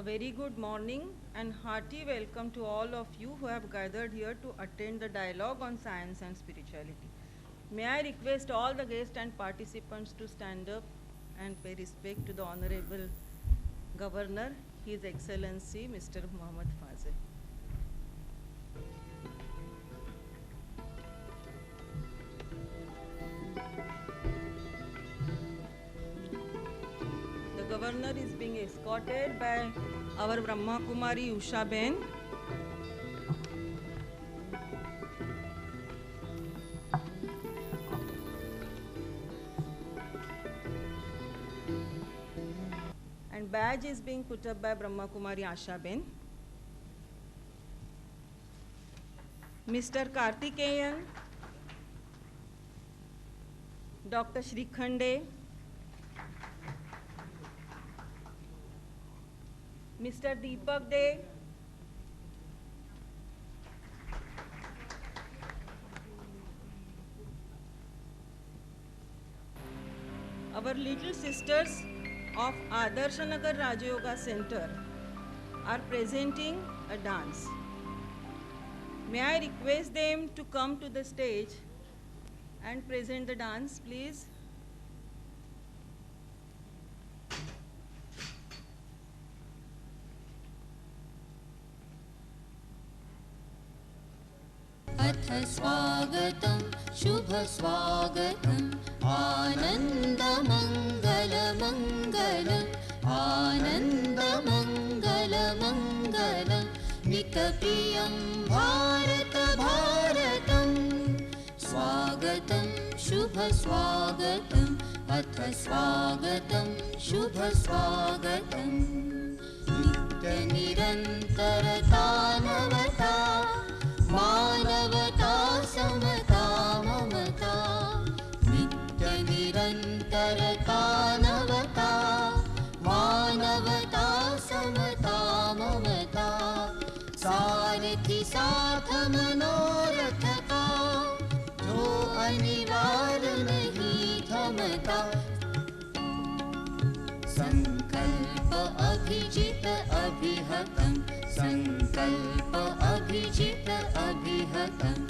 A very good morning and hearty welcome to all of you who have gathered here to attend the dialogue on science and spirituality. May I request all the guests and participants to stand up and pay respect to the Honorable Governor, His Excellency Mr. Muhammad Fazil. The Governor is being escorted by our Brahma Kumari Usha Ben. And badge is being put up by Brahma Kumari Asha Ben. Mr. Kartikeyan, Dr. Shrikhande, Mr. Deepak De, our little sisters of Adarsha Raja Yoga Center are presenting a dance. May I request them to come to the stage and present the dance, please? अथ स्वागतं शुभ स्वागतं आनन्द मङ्गल मङ्गलम् आनन्द मङ्गल मङ्गलम् मितप्रियं भारत भारतम् स्वागतं शुभ स्वागतम् अथ स्वागतं शुभ स्वागतम् नित्य निरन्तरता नवता मानवता समता ममता नित्य निरन्तरता नवता मानवता समता ममता सारथि साथ मनोरथ का जो अनिवार्य नहीं थमता संकल्प अभिजित अभिहतम् संकल्प अभिजित अभिहतम्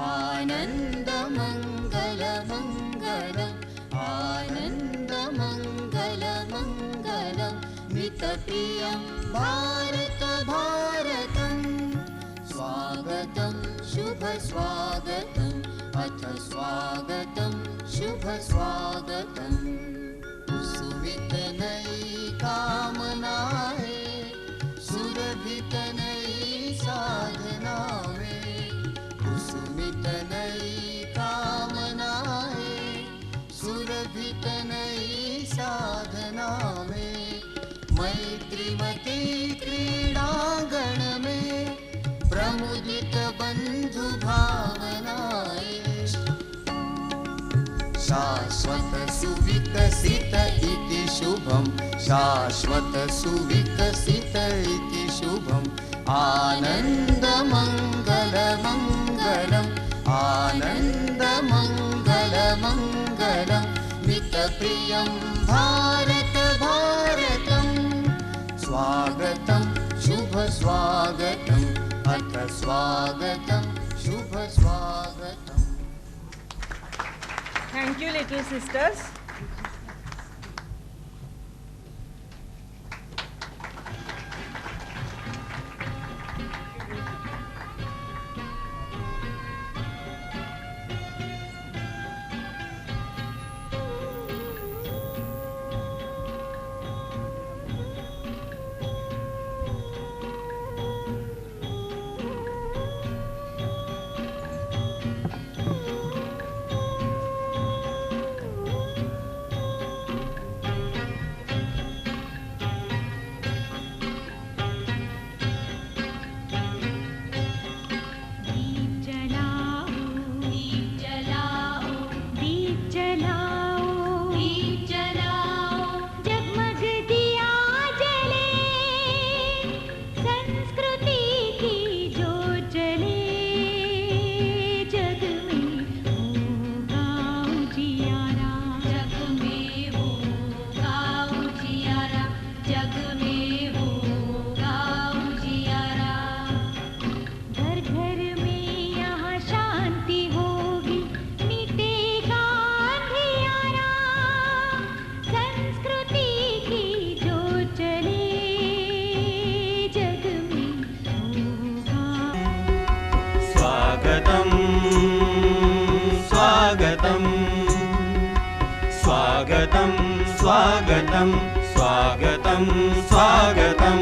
आनन्द मङ्गल मङ्गलम् आनन्द मङ्गल मङ्गलम् मितप्रियं भारत भारतम् स्वागतं शुभ स्वागतम् अथ स्वागतं शुभ स्वागतम् सुवित नई कामनाएं सुरभित नई साधना में कुसुमित नई कामनाएं सुरभित नई साधना में मैत्रीमती क्रीडांगण में प्रमुदित बंधु भावनाएं शाश्वत सुविकसित इति शुभम् शाश्वत सुविकसित इति शुभम् आनन्द मङ्गल मङ्गलम् आनन्द मङ्गल मङ्गलम् मितप्रियं भारत भारतम् स्वागतं शुभ स्वागतम् अथ स्वागतं शुभ स्वागतम्. Thank you, little sisters. स्वागतम स्वागतम स्वागतम स्वागतम।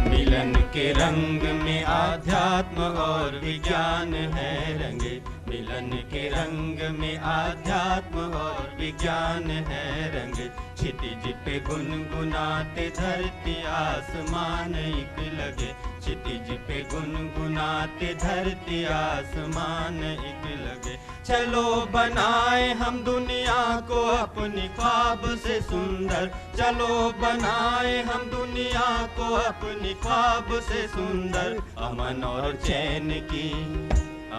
मिलन के रंग में आध्यात्म और विज्ञान है रंगे, मिलन के रंग में आध्यात्म और विज्ञान है रंगे। क्षितिज पे गुनगुनाते धरती आसमान एक लगे, क्षितिज पे गुनगुनाते धरती आसमान एक लगे। चलो बनाए हम दुनिया को अपनी ख्वाब से सुंदर, चलो बनाए हम दुनिया को अपनी ख्वाब से सुंदर। अमन और चैन की,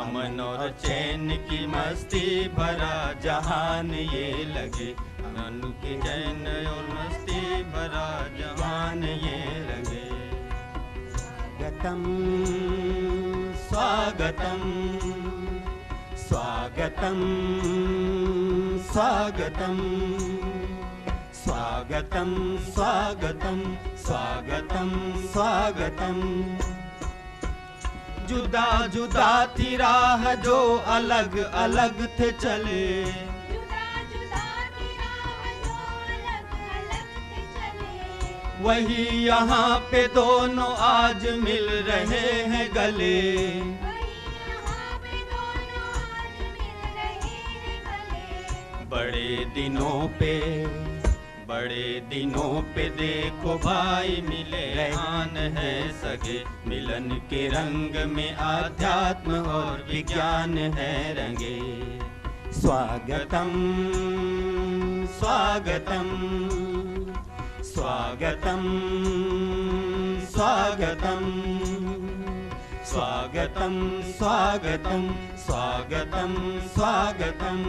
अमन और चैन की मस्ती भरा जहान ये लगे, अमन की चैन और मस्ती भरा जहान ये लगे। स्वागतम स्वागतम स्वागतम स्वागतम स्वागतम स्वागतम स्वागतम। जुदा जुदा थी राह जो अलग अलग थे चले, जुदा जुदा थी राह जो अलग अलग थे चले। वही यहाँ पे दोनों आज मिल रहे हैं गले, बड़े दिनों पे देखो भाई मिले आन है सगे। मिलन के रंग में आध्यात्म और विज्ञान है रंगे। स्वागतम स्वागतम स्वागतम स्वागतम स्वागतम स्वागतम स्वागतम स्वागतम।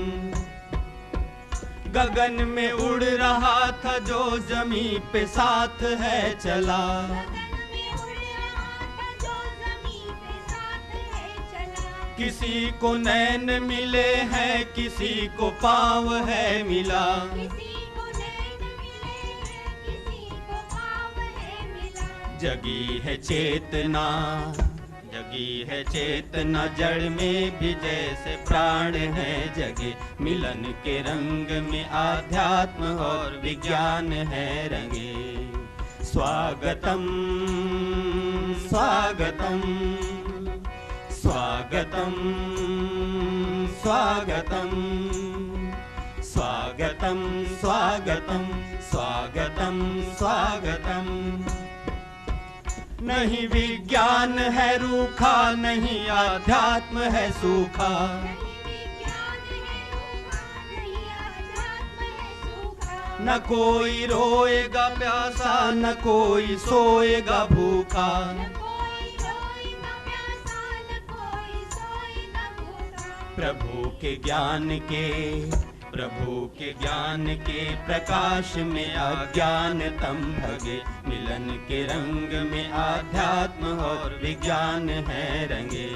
गगन में उड़ रहा था जो जमीन पे साथ है चला, गगन में उड़ रहा था जो ज़मीं पे साथ है चला। किसी को नैन मिले हैं किसी को पाँव है मिला, किसी को नैन मिले हैं किसी को पाँव है मिला। जगी है चेतना, जगी है चेतना जड़ में भी जैसे प्राण है जगे। मिलन के रंग में आध्यात्म और विज्ञान है रंगे। स्वागतम स्वागतम स्वागतम स्वागतम स्वागतम स्वागतम स्वागतम स्वागतम। नहीं विज्ञान है रूखा, नहीं आध्यात्म है सूखा, न कोई रोएगा प्यासा न कोई सोएगा भूखा। प्रभु के ज्ञान के प्रकाश में अज्ञान तम भगे। मिलन के रंग में आध्यात्म और विज्ञान है रंगे।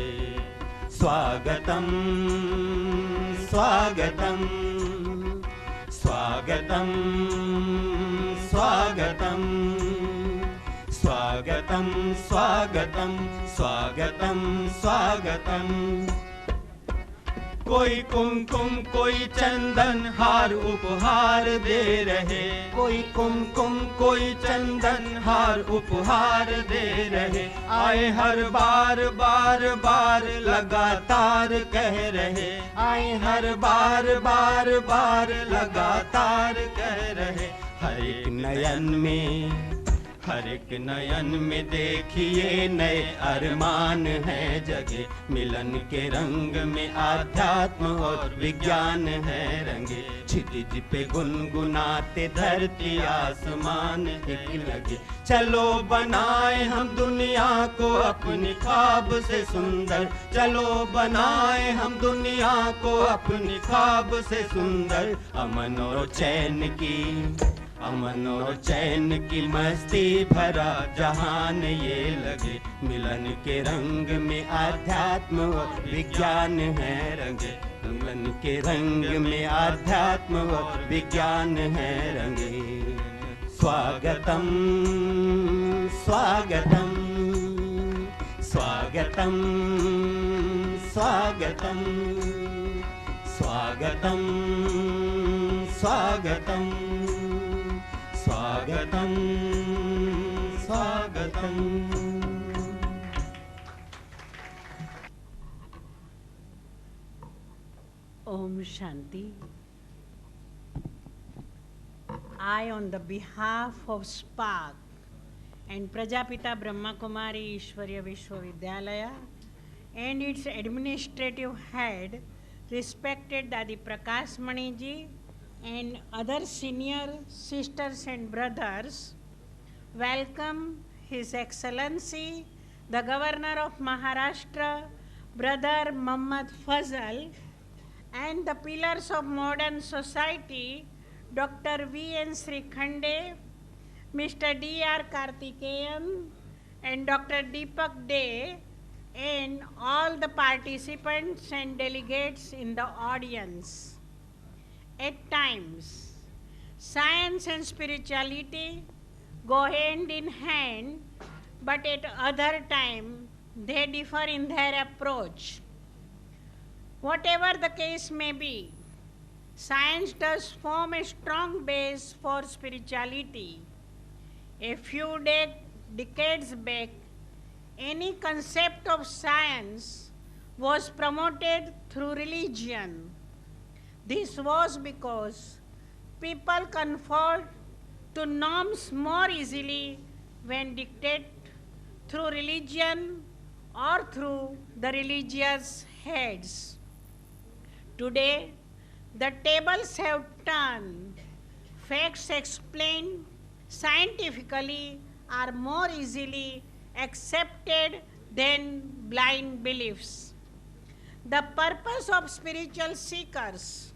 स्वागतम स्वागतम स्वागतम स्वागतम स्वागतम स्वागतम स्वागतम स्वागतम। कोई कुमकुम कोई चंदन हार उपहार दे रहे, कोई कुमकुम कोई चंदन हार उपहार दे रहे। आए हर बार बार बार लगातार कह रहे, आए हर बार बार बार लगातार कह रहे। हर एक नयन में देखिए नए अरमान है जगे। मिलन के रंग में आध्यात्म और विज्ञान है रंगे। क्षितिज पे गुनगुनाते धरती आसमान एक लगे। चलो बनाए हम दुनिया को अपनी ख्वाब से सुंदर, चलो बनाए हम दुनिया को अपनी ख्वाब से सुंदर। अमन और चैन की मस्ती भरा जहान ये लगे। मिलन के रंग में आध्यात्म और विज्ञान है रंगे। मिलन के रंग में आध्यात्म और विज्ञान है रंगे। स्वागतम स्वागतम स्वागतम स्वागतम स्वागतम स्वागतम स्वागतम स्वागतम। Om Shanti. I, on the behalf of SPARK and Prajapita Brahma Kumari Ishwarya Vishwavidyalaya and its administrative head, respected Dadi Prakash Maniji and other senior sisters and brothers, welcome His Excellency, the Governor of Maharashtra, Brother Muhammad Fazal, and the pillars of modern society, Dr. V.N. Srikhande, Mr. D.R. Karthikeyan, and Dr. Deepak Dey, and all the participants and delegates in the audience. At times, science and spirituality go hand in hand, but at other times, they differ in their approach. Whatever the case may be, science does form a strong base for spirituality. A few decades back, any concept of science was promoted through religion. This was because people conformed to norms more easily when dictated through religion or through the religious heads. Today, the tables have turned. Facts explained scientifically are more easily accepted than blind beliefs. The purpose of spiritual seekers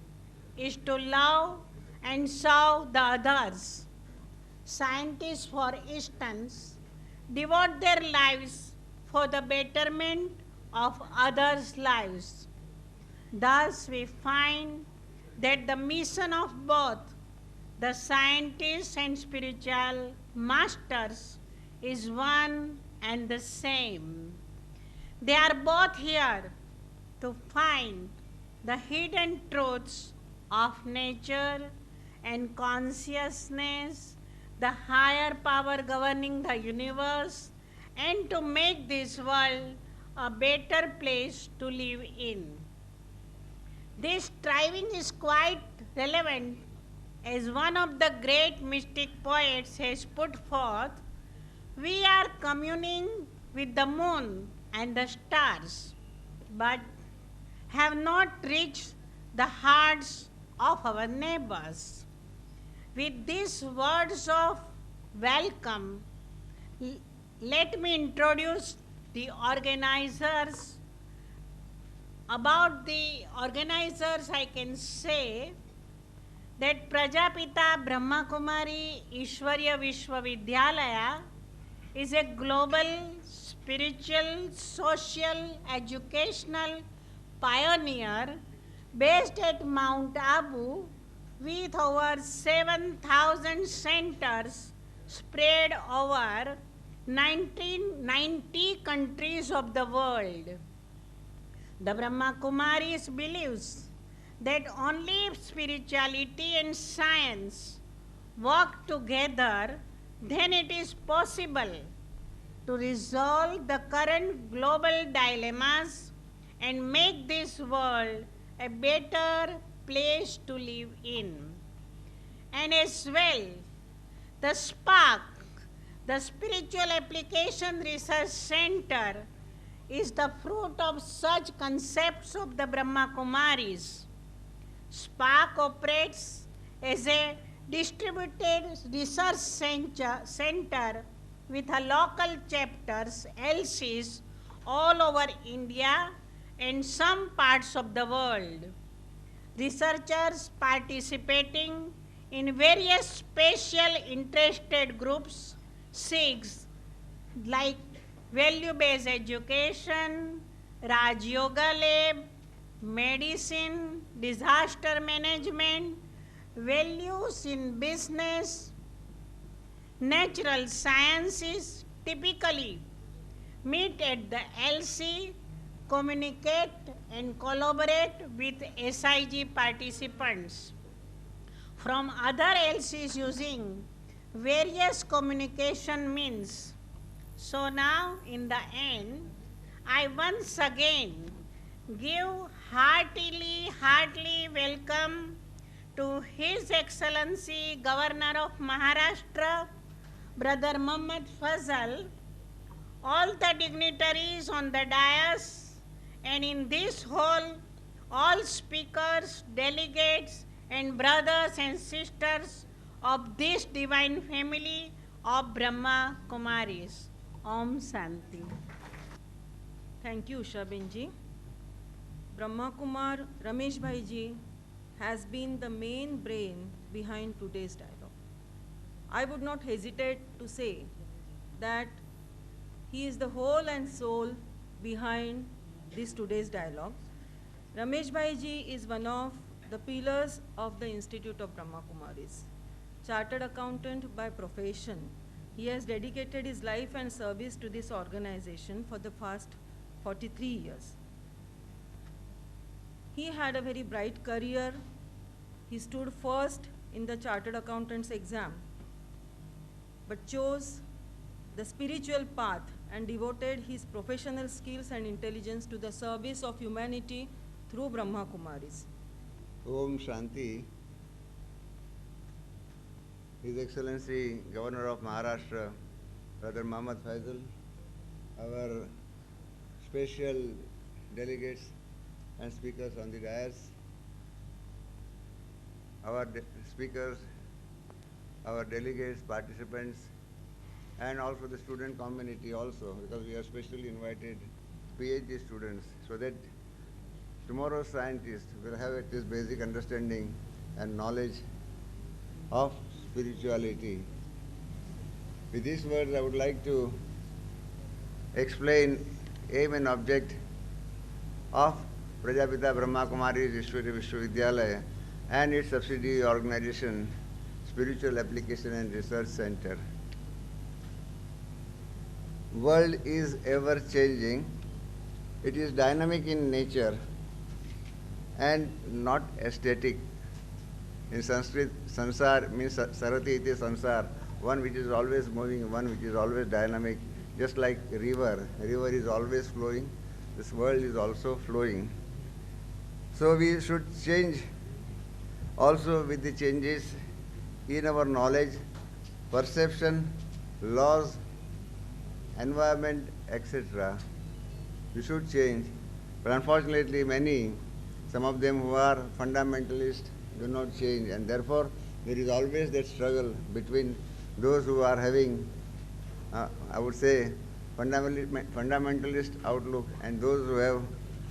is to love and serve the others. Scientists, for instance, devote their lives for the betterment of others' lives. Thus, we find that the mission of both the scientists and spiritual masters is one and the same. They are both here to find the hidden truths of nature and consciousness, the higher power governing the universe, and to make this world a better place to live in. This striving is quite relevant, as one of the great mystic poets has put forth, we are communing with the moon and the stars, but have not reached the hearts of our neighbors. With these words of welcome, let me introduce the organizers. About the organizers, I can say that Prajapita Brahma Kumari Ishwarya Vishwavidyalaya is a global, spiritual, social, educational pioneer based at Mount Abu with over 7,000 centers spread over 90 countries of the world. The Brahma Kumaris believes that only if spirituality and science work together, then it is possible to resolve the current global dilemmas and make this world a better place to live in. And as well, the SPARK, the Spiritual Application Research Center, is the fruit of such concepts of the Brahma Kumaris. SPARK operates as a distributed research center with a local chapters, LCs, all over India and some parts of the world. Researchers participating in various special interested groups, SIGs, like value-based education, Raj Yoga Lab, medicine, disaster management, values in business, natural sciences, typically meet at the LC, communicate and collaborate with SIG participants. from other else is using various communication means. So now in the end, I once again give heartily welcome to His Excellency Governor of Maharashtra, Brother Muhammad Fazal, all the dignitaries on the dais, and in this hall, all speakers, delegates, and brothers and sisters of this divine family of Brahma Kumaris. Om Shanti. Thank you, Usha Benji. Brahma Kumar Ramesh Bhaiji has been the main brain behind today's dialogue. I would not hesitate to say that he is the whole and soul behind this today's dialogue. Ramesh Bhaiji is one of the pillars of the Institute of Brahma Kumaris. Chartered accountant by profession, he has dedicated his life and service to this organization for the past 43 years. He had a very bright career. He stood first in the Chartered Accountants exam, but chose the spiritual path and devoted his professional skills and intelligence to the service of humanity through Brahma Kumaris. Om Shanti. His Excellency Governor of Maharashtra, Brother Muhammad Faisal, our special delegates and speakers on the dais, our speakers, our delegates, participants, and also the student community also, because we have specially invited PhD students so that tomorrow's scientists will have at least basic understanding and knowledge of spirituality. With these words, I would like to explain aim and object of Prajapita Brahma Kumaris Ishwari Vishwavidyalaya and its subsidiary organization, Spiritual Application and Research Center. World is ever changing. It is dynamic in nature and not static. In Sanskrit, sansar means sarati iti sansar, one which is always moving, one which is always dynamic, just like river. River is always flowing. This world is also flowing. So we should change also with the changes in our knowledge, perception, laws, environment, etc. We should change. But unfortunately, some of them who are fundamentalists, do not change, and therefore there is always that struggle between those who are having, I would say, fundamentalist outlook and those who have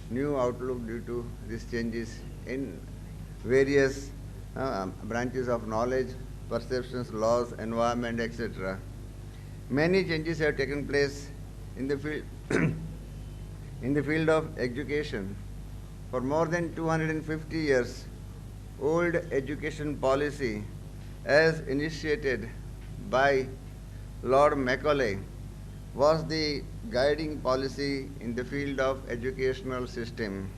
new outlook due to these changes in various branches of knowledge, perceptions, laws, environment, etc. Many changes have taken place in the field in the field of education. For more than 250 years, old education policy, as initiated by Lord Macaulay, was the guiding policy in the field of educational system.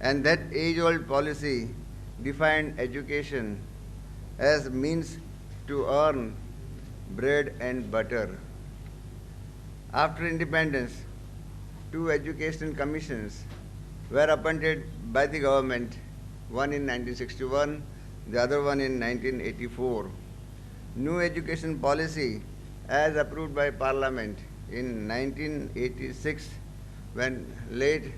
And that age-old policy defined education as means to earn bread and butter. After independence, 2 education commissions were appointed by the government, one in 1961, the other one in 1984. New education policy, as approved by Parliament in 1986, when late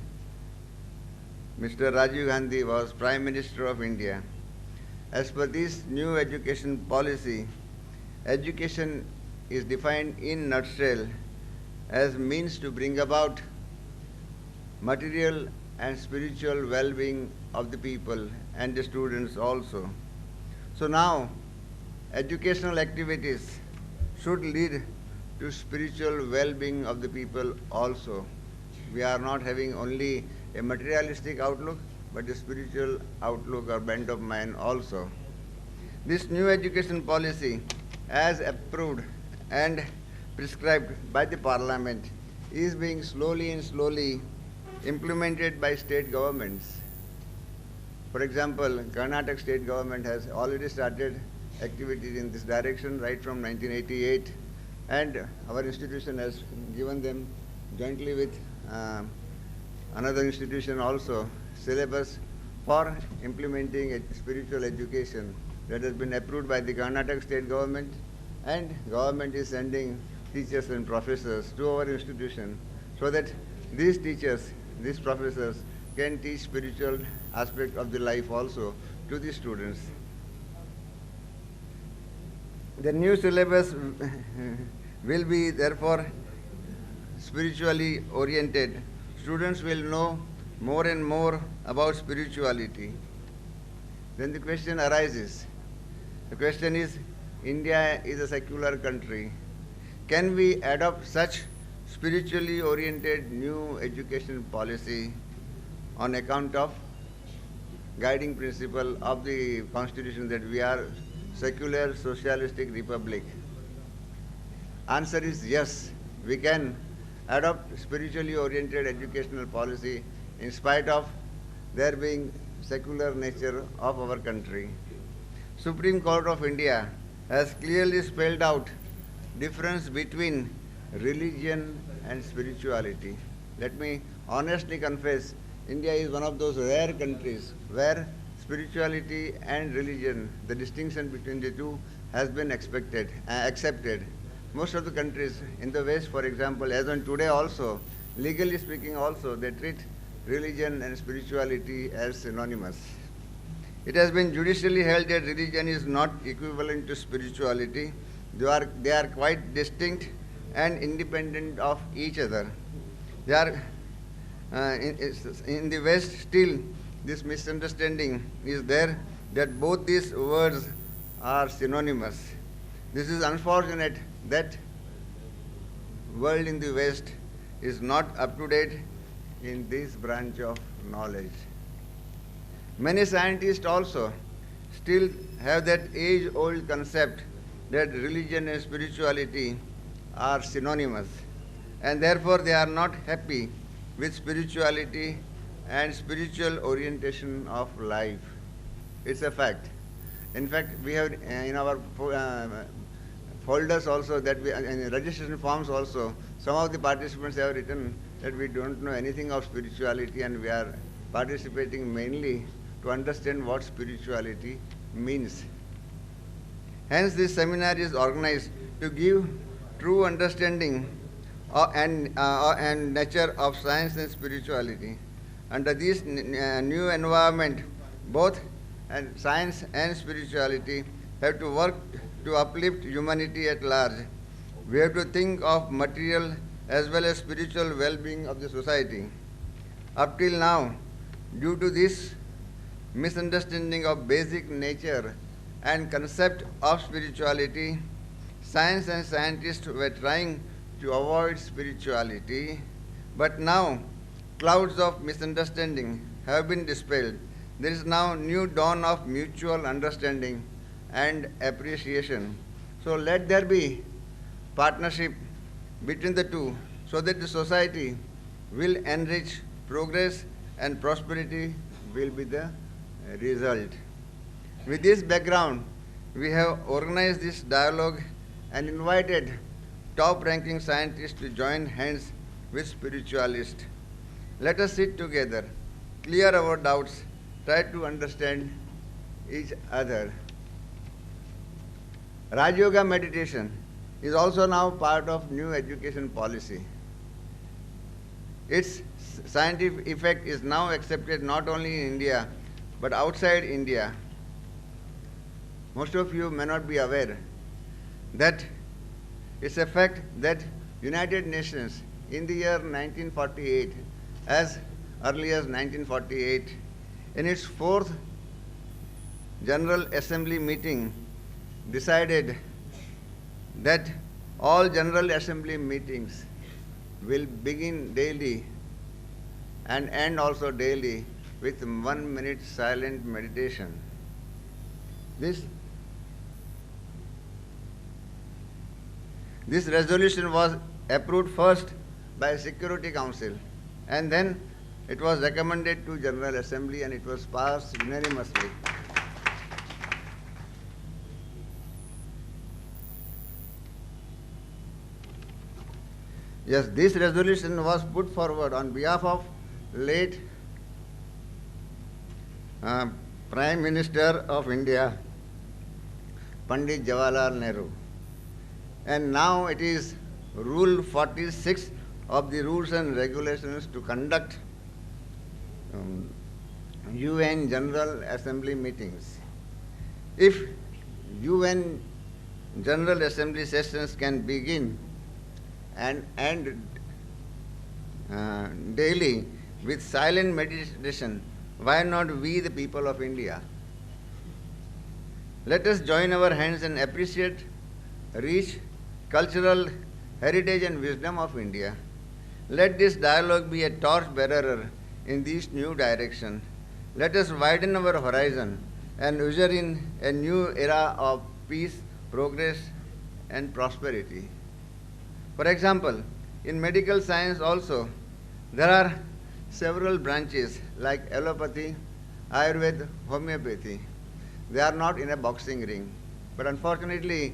Mr. Rajiv Gandhi was Prime Minister of India. As per this new education policy, education is defined in nutshell as means to bring about material and spiritual well-being of the people and the students also. So now, educational activities should lead to spiritual well-being of the people also. We are not having only a materialistic outlook, but a spiritual outlook or bent of mind also. This new education policy, as approved and prescribed by the Parliament, is being slowly implemented by state governments. For example, Karnataka state government has already started activities in this direction right from 1988, and our institution has given them jointly with another institution also syllabus for implementing spiritual education that has been approved by the Karnataka state government, and government is sending teachers and professors to our institution so that these teachers, these professors can teach spiritual aspect of the life also to the students. The new syllabus will be therefore spiritually oriented. Students will know more and more about spirituality. Then the question arises. The question is, India is a secular country. Can we adopt such spiritually oriented new education policy on account of guiding principle of the constitution that we are secular socialistic republic? Answer is yes, we can adopt spiritually oriented educational policy in spite of there being secular nature of our country. Supreme Court of India has clearly spelled out difference between religion and spirituality. Let me honestly confess, India is one of those rare countries where spirituality and religion, the distinction between the two, has been accepted. Most of the countries in the West, for example, as on today also, legally speaking also, they treat religion and spirituality as synonymous. It has been judicially held that religion is not equivalent to spirituality. They are quite distinct and independent of each other. They are in the West still this misunderstanding is there that both these words are synonymous. This is unfortunate that world in the West is not up to date in this branch of knowledge. Many scientists also still have that age-old concept that religion and spirituality are synonymous, and therefore they are not happy with spirituality and spiritual orientation of life. It's a fact. In fact, we have in our folders also that in registration forms also, some of the participants have written that we don't know anything of spirituality and we are participating mainly to understand what spirituality means. Hence, this seminar is organized to give true understanding and nature of science and spirituality. Under this new environment, both science and spirituality have to work to uplift humanity at large. We have to think of material as well as spiritual well-being of the society. Up till now, due to this misunderstanding of basic nature and concept of spirituality, science and scientists were trying to avoid spirituality, but now clouds of misunderstanding have been dispelled. There is now new dawn of mutual understanding and appreciation. So let there be partnership between the two so that the society will enrich, progress and prosperity will be the result. With this background, we have organized this dialogue and invited top-ranking scientists to join hands with spiritualists. Let us sit together, clear our doubts, try to understand each other. Raj Yoga meditation is also now part of new education policy. Its scientific effect is now accepted not only in India, but outside India. Most of you may not be aware that it's a fact that United Nations in the year 1948, as early as 1948, in its fourth General Assembly meeting, decided that all General Assembly meetings will begin daily and end also daily with 1 minute silent meditation. This resolution was approved first by Security Council and then It was recommended to General Assembly and it was passed unanimously. Yes, this resolution was put forward on behalf of late Prime Minister of India, Pandit Jawaharlal Nehru. And now it is Rule 46 of the Rules and Regulations to conduct UN General Assembly meetings. If UN General Assembly sessions can begin and end daily with silent meditation, why not we, the people of India? Let us join our hands and appreciate rich cultural heritage and wisdom of India. Let this dialogue be a torch bearer in this new direction. Let us widen our horizon and usher in a new era of peace, progress, and prosperity. For example, in medical science also, there are several branches like allopathy, Ayurveda, homeopathy. They are not in a boxing ring. But unfortunately,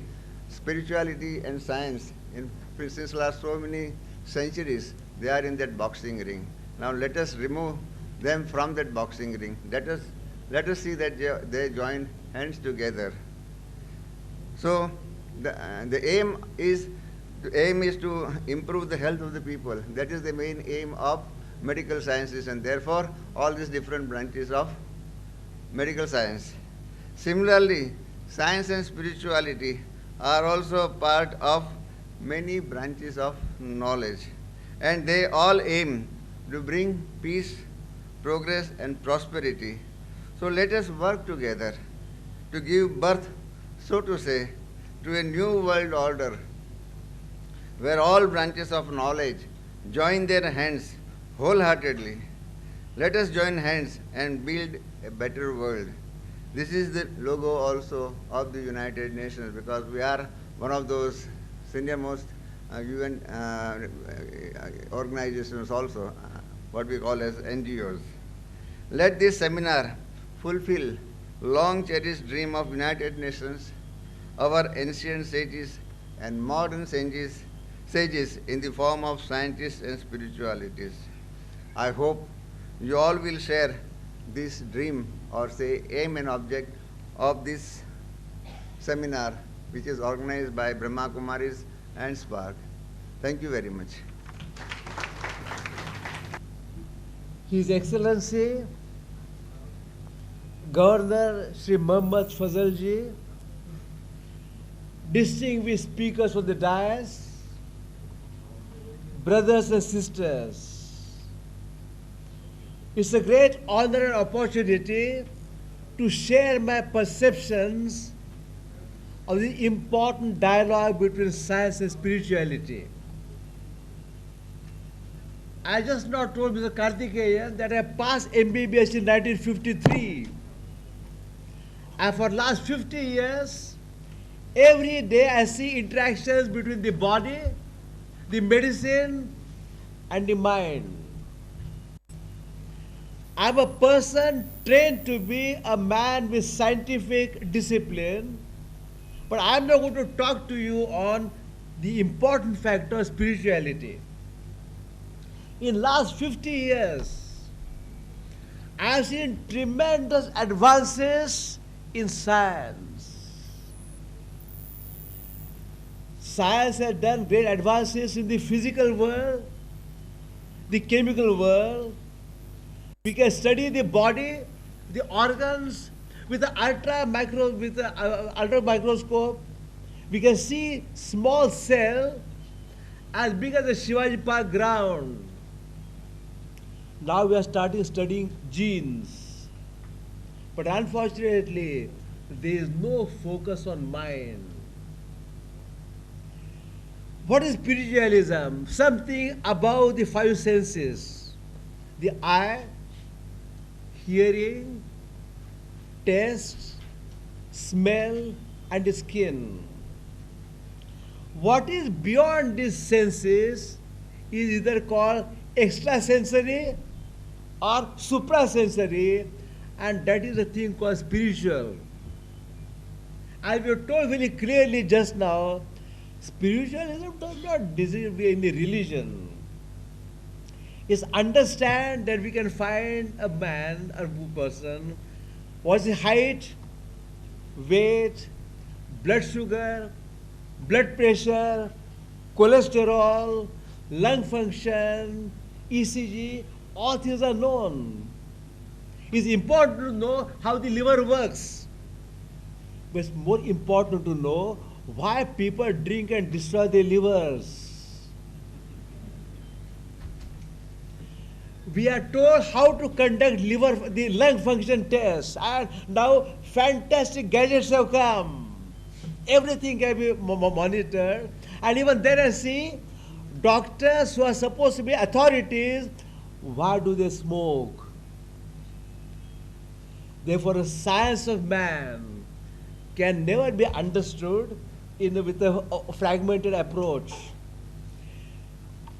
spirituality and science, since last so many centuries, they are in that boxing ring. Now let us remove them from that boxing ring. Let us see that they join hands together. So the aim is to improve the health of the people. That is the main aim of medical sciences, and therefore all these different branches of medical science. Similarly, science and spirituality are also part of many branches of knowledge, and they all aim to bring peace, progress, and prosperity. So let us work together to give birth, so to say, to a new world order where all branches of knowledge join their hands wholeheartedly. Let us join hands and build a better world. This is the logo also of the United Nations, because we are one of those senior-most UN organizations also, what we call as NGOs. Let this seminar fulfill long-cherished dream of United Nations, our ancient sages and modern sages in the form of scientists and spiritualities. I hope you all will share this dream, or say aim and object of this seminar, which is organized by Brahma Kumaris and Spark. Thank you very much. His Excellency Governor Sri Mohammad Fazalji, distinguished speakers on the dais, brothers and sisters, it's a great honor and opportunity to share my perceptions of the important dialogue between science and spirituality. I just now told Mr. Karthikeyan that I passed MBBS in 1953. And for last 50 years, every day I see interactions between the body, the medicine, and the mind. I'm a person trained to be a man with scientific discipline, but I'm not going to talk to you on the important factor of spirituality. In last 50 years, I've seen tremendous advances in science. Science has done great advances in the physical world, the chemical world. We can study the body, the organs with the ultra microscope. We can see small cell as big as the Shivaji Park ground. Now we are studying genes. But unfortunately, there is no focus on mind. What is spiritualism? Something above the five senses. The eye, hearing, taste, smell, and the skin. What is beyond these senses is either called extrasensory or suprasensory, and that is a thing called spiritual. As we were told very clearly just now, spiritualism does not deserve any religion. It's understand that we can find a man or person, what's his height, weight, blood sugar, blood pressure, cholesterol, lung function, ECG, all things are known. It's important to know how the liver works. But it's more important to know why people drink and destroy their livers. We are told how to conduct the lung function test, and now fantastic gadgets have come. Everything can be monitored, and even then I see doctors who are supposed to be authorities, why do they smoke? Therefore, the science of man can never be understood with a fragmented approach.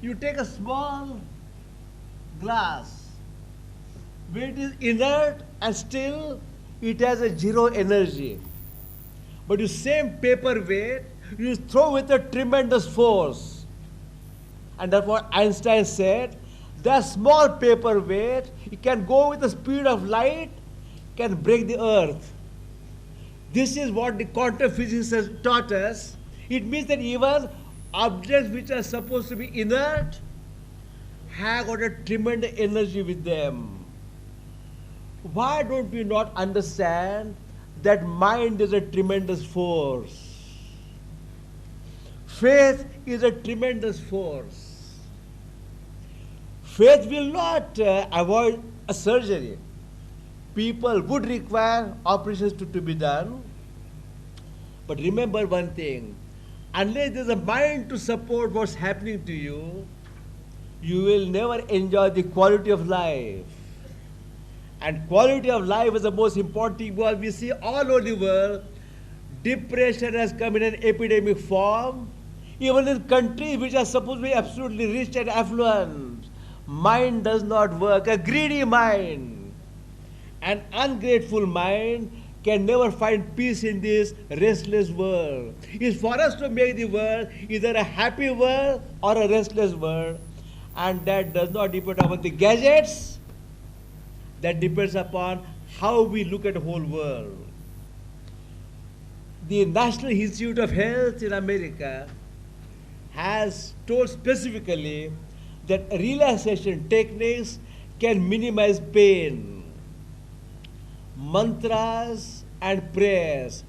You take a small glass, where it is inert and still it has a zero energy. But you same paper weight, you throw with a tremendous force. And that's what Einstein said, that small paper weight, it can go with the speed of light, can break the earth. This is what the quantum physics has taught us. It means that even objects which are supposed to be inert have got a tremendous energy with them. Why don't we not understand that mind is a tremendous force? Faith is a tremendous force. Faith will not avoid a surgery. People would require operations to be done. But remember one thing, unless there's a mind to support what's happening to you, you will never enjoy the quality of life. And quality of life is the most important thing. Well, we see all over the world, depression has come in an epidemic form. Even in countries which are supposed to be absolutely rich and affluent, mind does not work. A greedy mind, an ungrateful mind can never find peace in this restless world. It's for us to make the world either a happy world or a restless world. And that does not depend upon the gadgets, that depends upon how we look at the whole world. The National Institute of Health in America has told specifically that relaxation techniques can minimize pain. Mantras and prayers,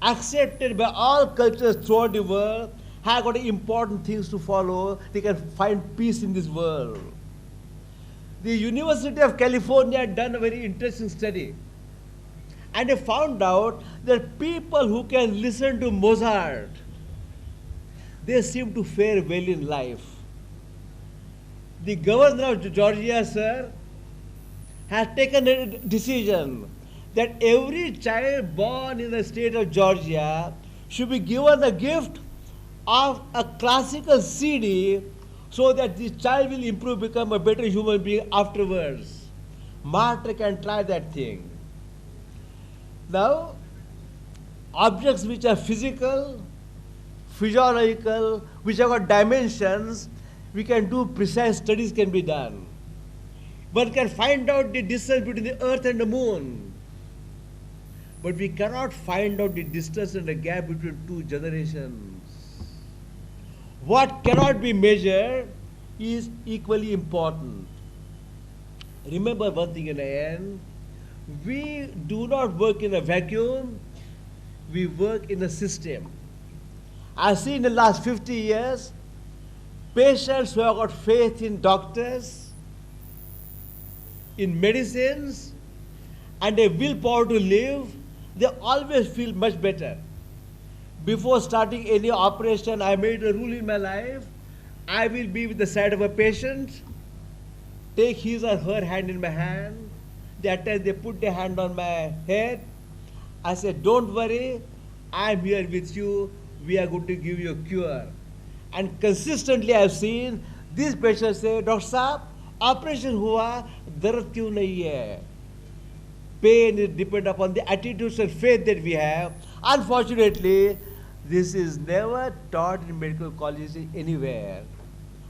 accepted by all cultures throughout the world, have got important things to follow. They can find peace in this world. The University of California had done a very interesting study. And they found out that people who can listen to Mozart, they seem to fare well in life. The governor of Georgia, sir, has taken a decision that every child born in the state of Georgia should be given a gift of a classical CD so that this child will improve, become a better human being afterwards. Maharashtra can try that thing. Now, objects which are physical, physiological, which have got dimensions, we can do precise studies can be done. One can find out the distance between the earth and the moon. But we cannot find out the distance and the gap between two generations. What cannot be measured is equally important. Remember one thing in the end, we do not work in a vacuum, we work in a system. I've seen in the last 50 years, patients who have got faith in doctors, in medicines, and a willpower to live, they always feel much better. Before starting any operation, I made a rule in my life, I will be with the side of a patient, take his or her hand in my hand, that time they put their hand on my head, I said, don't worry, I am here with you, we are going to give you a cure. And consistently I have seen these patients say, Dr. Saab, operation हुआ, दर्द क्यों नहीं है? Pain is depend upon the attitudes and faith that we have. Unfortunately, this is never taught in medical colleges anywhere.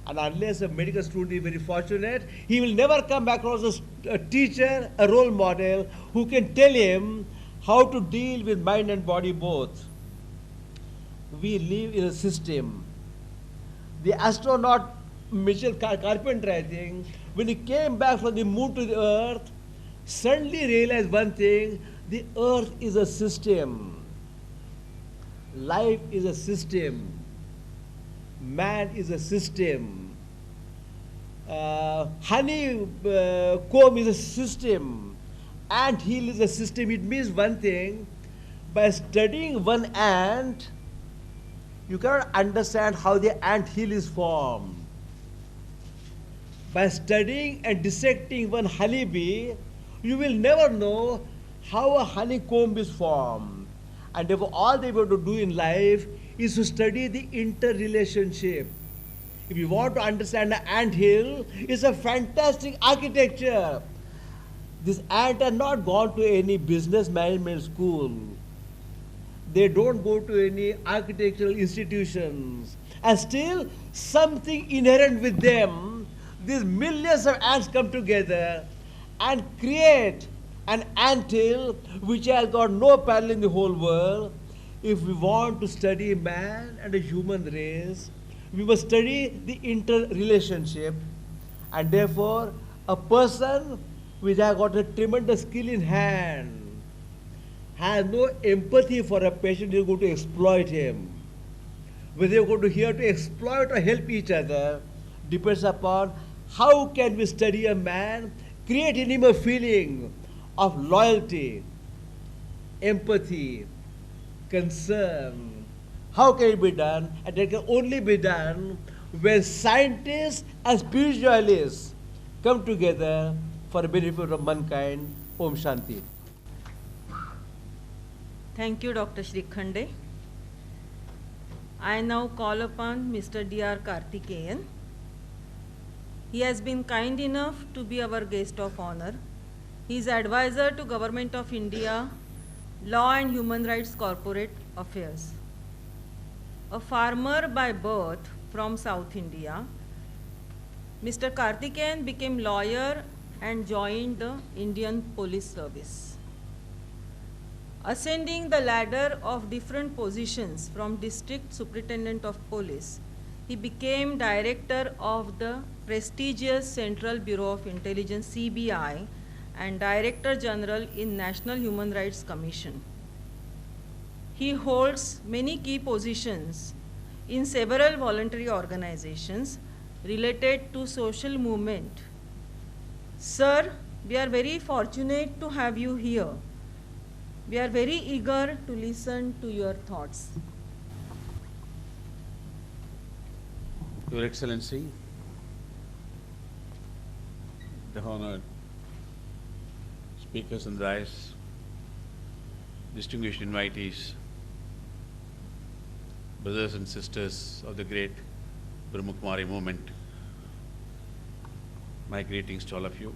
And unless a medical student is very fortunate, he will never come across a teacher, a role model, who can tell him how to deal with mind and body both. We live in a system. The astronaut Michel Carpenter, I think, when he came back from the moon to the earth, suddenly realized one thing: the earth is a system. Life is a system. Man is a system. Honey comb is a system. Ant hill is a system. It means one thing: by studying one ant, you cannot understand how the ant hill is formed. By studying and dissecting one honeybee, you will never know how a honeycomb is formed. And therefore, all they were to do in life is to study the interrelationship. If you want to understand the ant hill, it's a fantastic architecture. These ants are not gone to any business management school. They don't go to any architectural institutions. And still, something inherent with them, these millions of ants come together and create an anthill which has got no parallel in the whole world. If we want to study man and the human race, we must study the interrelationship. And therefore, a person which has got a tremendous skill in hand has no empathy for a patient, you're going to exploit him. Whether you're going to here to exploit or help each other depends upon how can we study a man, create in him a feeling of loyalty, empathy, concern. How can it be done? And that can only be done when scientists and spiritualists come together for the benefit of mankind. Om Shanti. Thank you, Dr. Shrikhande. I now call upon Mr. D.R. Karthikeyan. He has been kind enough to be our guest of honor. He is advisor to Government of India, Law and Human Rights Corporate Affairs. A farmer by birth from South India, Mr. Karthikeyan became lawyer and joined the Indian Police Service. Ascending the ladder of different positions from District Superintendent of Police, he became Director of the prestigious Central Bureau of Intelligence (CBI) and Director General in National Human Rights Commission. He holds many key positions in several voluntary organizations related to social movement. Sir, we are very fortunate to have you here. We are very eager to listen to your thoughts. Your Excellency, the honored speakers and dais, distinguished invitees, brothers and sisters of the great Brahmakumari movement, my greetings to all of you.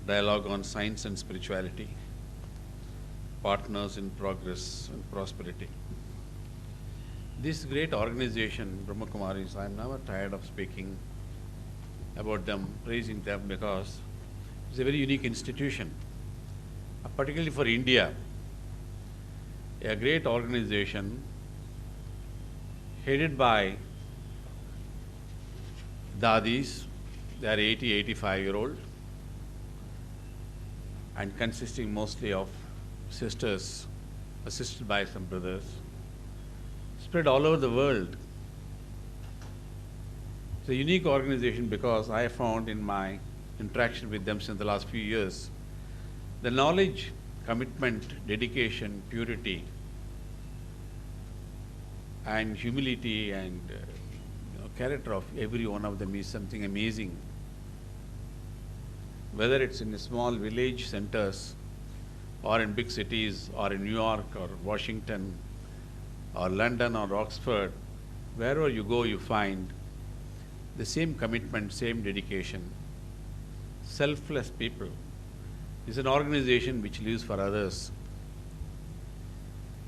Dialogue on Science and Spirituality, Partners in Progress and Prosperity. This great organization, Brahmakumaris, I am never tired of speaking about them, praising them, because it's a very unique institution, particularly for India. A great organization headed by dadis, they are 80, 85-year-old, and consisting mostly of sisters, assisted by some brothers, spread all over the world. It's a unique organization because I found in my interaction with them since the last few years, the knowledge, commitment, dedication, purity, and humility and character of every one of them is something amazing. Whether it's in small village centers or in big cities or in New York or Washington or London or Oxford, wherever you go, you find the same commitment, same dedication. Selfless people is an organization which lives for others.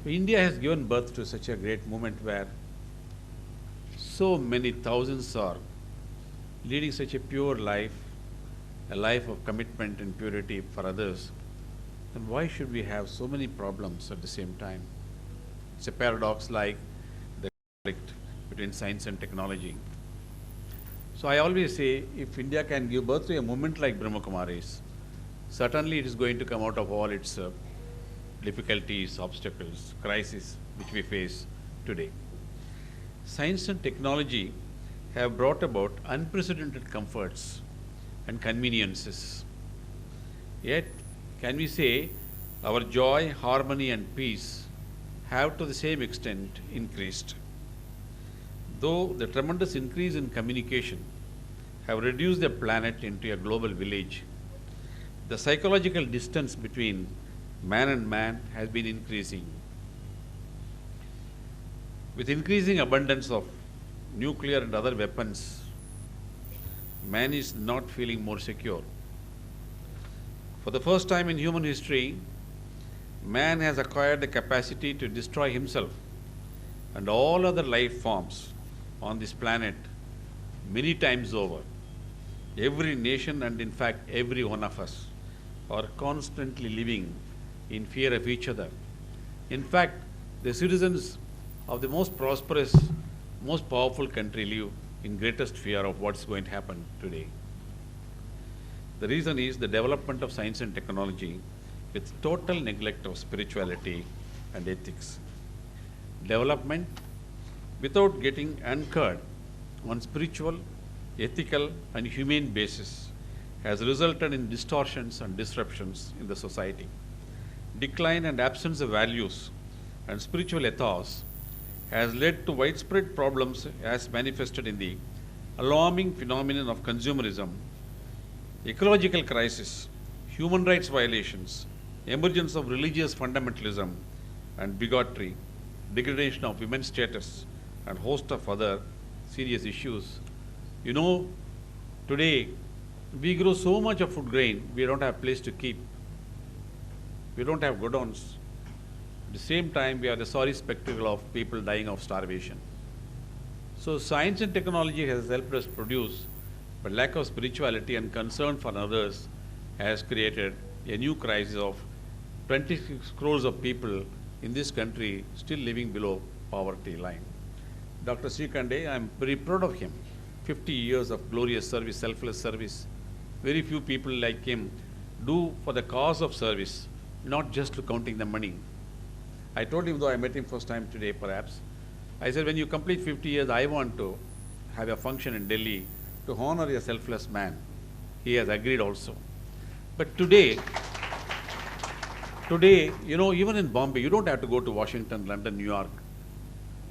India has given birth to such a great movement where so many thousands are leading such a pure life, a life of commitment and purity for others. Then why should we have so many problems at the same time? It's a paradox like the conflict between science and technology. So I always say, if India can give birth to a movement like Brahma Kumaris, certainly it is going to come out of all its difficulties, obstacles, crises which we face today. Science and technology have brought about unprecedented comforts and conveniences. Yet, can we say our joy, harmony and peace have to the same extent increased? Though the tremendous increase in communication have reduced the planet into a global village, the psychological distance between man and man has been increasing. With increasing abundance of nuclear and other weapons, man is not feeling more secure. For the first time in human history, man has acquired the capacity to destroy himself and all other life forms on this planet many times over. Every nation and in fact every one of us are constantly living in fear of each other. In fact, the citizens of the most prosperous, most powerful country live in greatest fear of what's going to happen today. The reason is the development of science and technology with total neglect of spirituality and ethics. Development without getting anchored on spiritual, ethical and humane basis has resulted in distortions and disruptions in the society. Decline and absence of values and spiritual ethos has led to widespread problems as manifested in the alarming phenomenon of consumerism, ecological crisis, human rights violations, emergence of religious fundamentalism and bigotry, degradation of women's status, and host of other serious issues. You know, today we grow so much of food grain, we don't have place to keep. We don't have godowns. At the same time, we have the sorry spectacle of people dying of starvation. So science and technology has helped us produce, but lack of spirituality and concern for others has created a new crisis of 26 crores of people in this country still living below poverty line. Dr. Srikande, I am very proud of him. 50 years of glorious service, selfless service. Very few people like him do for the cause of service, not just to counting the money. I told him, though I met him first time today perhaps, I said, when you complete 50 years, I want to have a function in Delhi to honor a selfless man. He has agreed also. But today, you know, even in Bombay, you don't have to go to Washington, London, New York.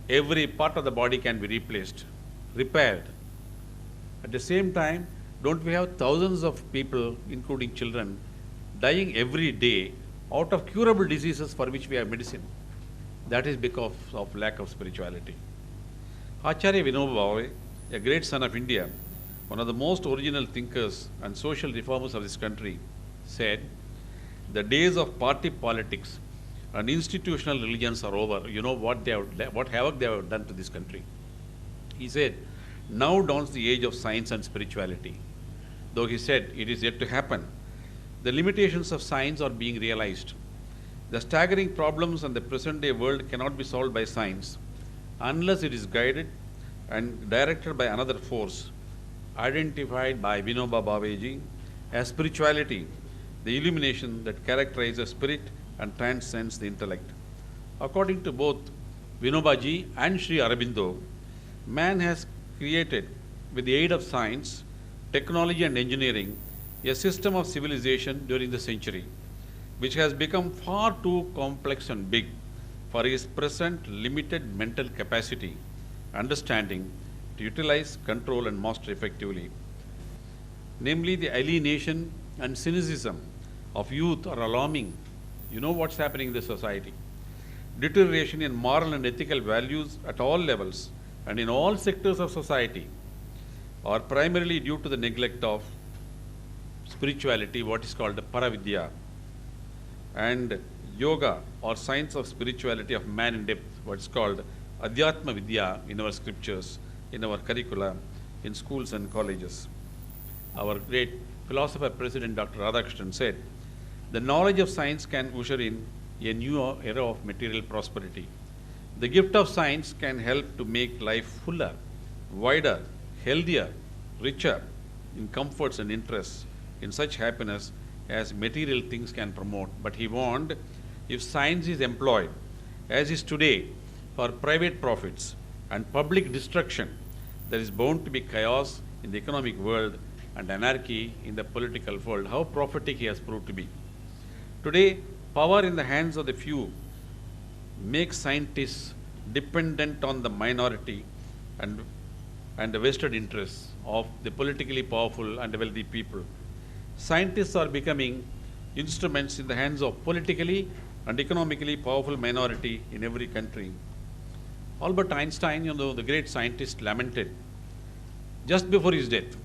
Every part of the body can be replaced, repaired. At the same time, don't we have thousands of people, including children, dying every day out of curable diseases for which we have medicine? That is because of lack of spirituality. Acharya Vinoba Bhave, a great son of India, one of the most original thinkers and social reformers of this country, said, the days of party politics and institutional religions are over. You know what havoc they have done to this country. He said, now dawns the age of science and spirituality. Though he said it is yet to happen, the limitations of science are being realized. The staggering problems in the present-day world cannot be solved by science unless it is guided and directed by another force, identified by Vinoba Bhaveji as spirituality, the illumination that characterizes spirit and transcends the intellect. According to both Vinobaji and Sri Aurobindo, man has created, with the aid of science, technology and engineering, a system of civilization during the century, which has become far too complex and big for his present limited mental capacity, understanding, to utilize, control and master effectively. Namely, the alienation and cynicism of youth are alarming. You know what's happening in the society. Deterioration in moral and ethical values at all levels and in all sectors of society. are primarily due to the neglect of spirituality, what is called Paravidya, and yoga or science of spirituality of man in depth, what is called Adhyatma Vidya in our scriptures, in our curricula, in schools and colleges. Our great philosopher President Dr. Radhakrishnan said, the knowledge of science can usher in a new era of material prosperity. The gift of science can help to make life fuller, wider, healthier, richer in comforts and interests, in such happiness as material things can promote. But he warned, if science is employed, as is today, for private profits and public destruction, there is bound to be chaos in the economic world and anarchy in the political world. How prophetic he has proved to be. Today, power in the hands of the few makes scientists dependent on the minority and the vested interests of the politically powerful and wealthy people. Scientists are becoming instruments in the hands of politically and economically powerful minority in every country. Albert Einstein, the great scientist, lamented just before his death.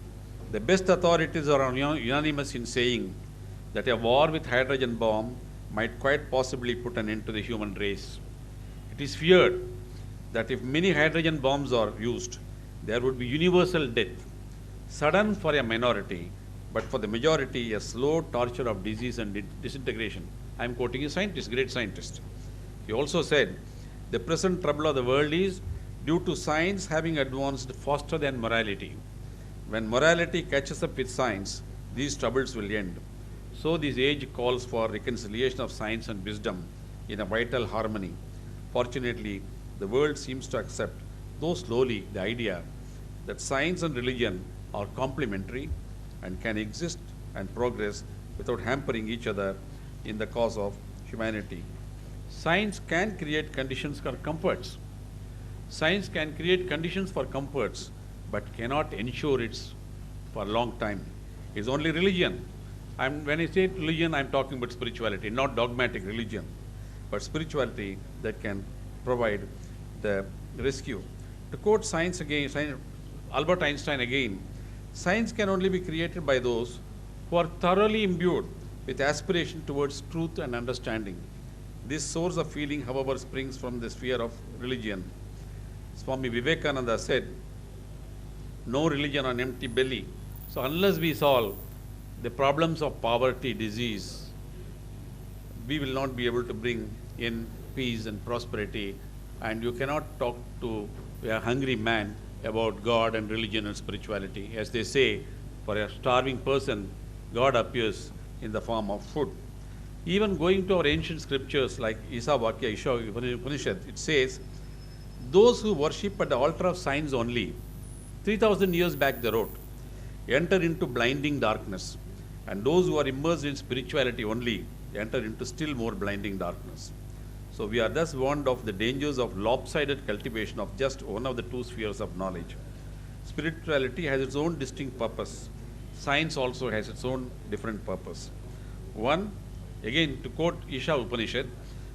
The best authorities are unanimous in saying that a war with hydrogen bomb might quite possibly put an end to the human race. It is feared that if many hydrogen bombs are used, there would be universal death, sudden for a minority, but for the majority, a slow torture of disease and disintegration. I am quoting a scientist, great scientist. He also said, the present trouble of the world is due to science having advanced faster than morality. When morality catches up with science, these troubles will end. So this age calls for reconciliation of science and wisdom in a vital harmony. Fortunately, the world seems to accept, though slowly, the idea that science and religion are complementary and can exist and progress without hampering each other in the cause of humanity. Science can create conditions for comforts. Science can create conditions for comforts, but cannot ensure it's for a long time. It's only religion. When I say religion, I'm talking about spirituality, not dogmatic religion, but spirituality that can provide the rescue. To quote science again, Albert Einstein again, science can only be created by those who are thoroughly imbued with aspiration towards truth and understanding. This source of feeling, however, springs from the sphere of religion. Swami Vivekananda said, no religion on empty belly. So unless we solve the problems of poverty, disease, we will not be able to bring in peace and prosperity. And you cannot talk to a hungry man about God and religion and spirituality. As they say, for a starving person, God appears in the form of food. Even going to our ancient scriptures like Isa Vakya, Isha Upanishad, it says, those who worship at the altar of science only, 3,000 years back they wrote, enter into blinding darkness. And those who are immersed in spirituality only enter into still more blinding darkness. So we are thus warned of the dangers of lopsided cultivation of just one of the two spheres of knowledge. Spirituality has its own distinct purpose. Science also has its own different purpose. One, again to quote Isha Upanishad,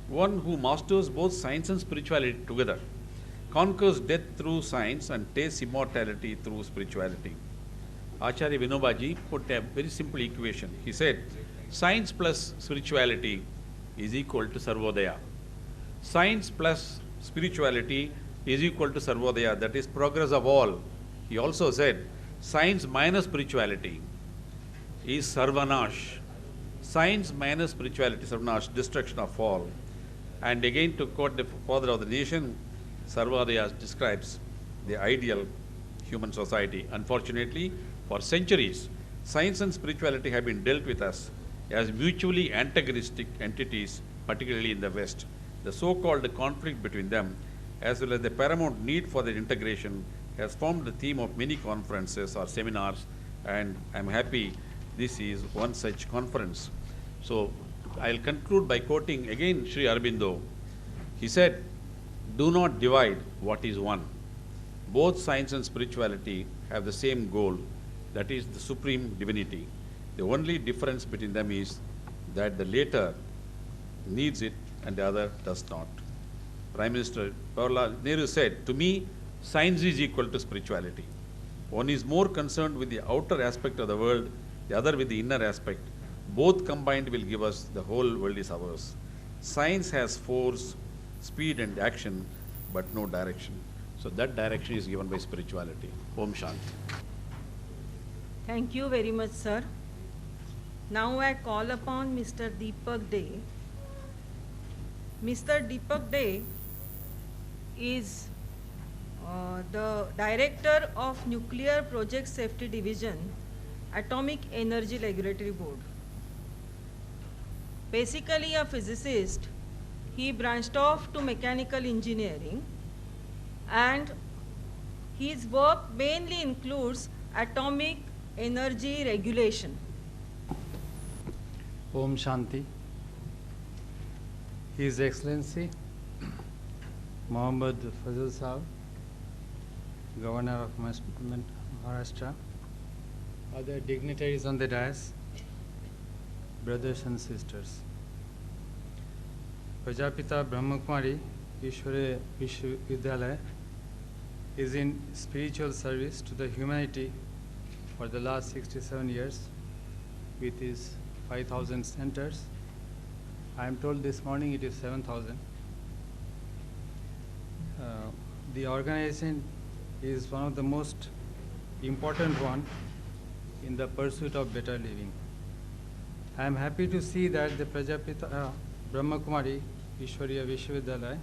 one who masters both science and spirituality together, conquers death through science and tastes immortality through spirituality. Acharya Vinobaji put a very simple equation. He said, science plus spirituality is equal to Sarvodaya. Science plus spirituality is equal to Sarvodaya, that is progress of all. He also said, science minus spirituality is Sarvanash. Science minus spirituality, Sarvanash, destruction of all. And again to quote the father of the nation, Sarvodaya describes the ideal human society. Unfortunately, for centuries, science and spirituality have been dealt with us as mutually antagonistic entities, particularly in the West. The so-called conflict between them, as well as the paramount need for their integration, has formed the theme of many conferences or seminars, and I'm happy this is one such conference. So I'll conclude by quoting again Sri Aurobindo. He said, do not divide what is one. Both science and spirituality have the same goal, that is the supreme divinity. The only difference between them is that the latter needs it and the other does not. Prime Minister Nehru said, to me, science is equal to spirituality. One is more concerned with the outer aspect of the world, the other with the inner aspect. Both combined will give us the whole world is ours. Science has force, speed and action, but no direction. So that direction is given by spirituality. Om Shanti. Thank you very much, sir. Now I call upon Mr. Deepak Dey. Mr. Deepak Dey is the Director of Nuclear Project Safety Division, Atomic Energy Regulatory Board. Basically a physicist, he branched off to mechanical engineering, and his work mainly includes atomic energy regulation. Om Shanti. His Excellency Mohammad Fazil Saab, Governor of Maharashtra, other dignitaries on the dais, brothers and sisters. Prajapita Brahmakumari Ishwari Vishwavidyalaya is in spiritual service to the humanity for the last 67 years with his 5,000 centers. I am told this morning it is 7,000. The organization is one of the most important one in the pursuit of better living. I am happy to see that the Prajapita Brahmakumari Ishwariya Vishwavidyalaya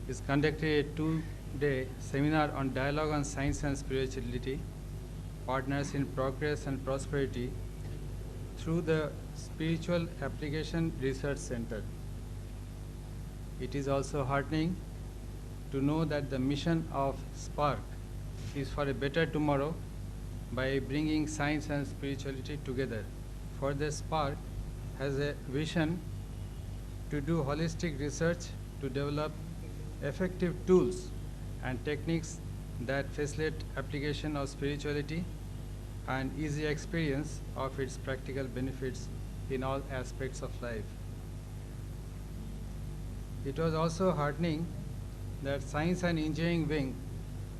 is conducting a two-day seminar on dialogue on science and spirituality, partners in progress and prosperity through the Spiritual Application Research Center. It is also heartening to know that the mission of SPARK is for a better tomorrow by bringing science and spirituality together. For the SPARK has a vision to do holistic research to develop effective tools and techniques that facilitate application of spirituality and easy experience of its practical benefits in all aspects of life. It was also heartening that Science and Engineering Wing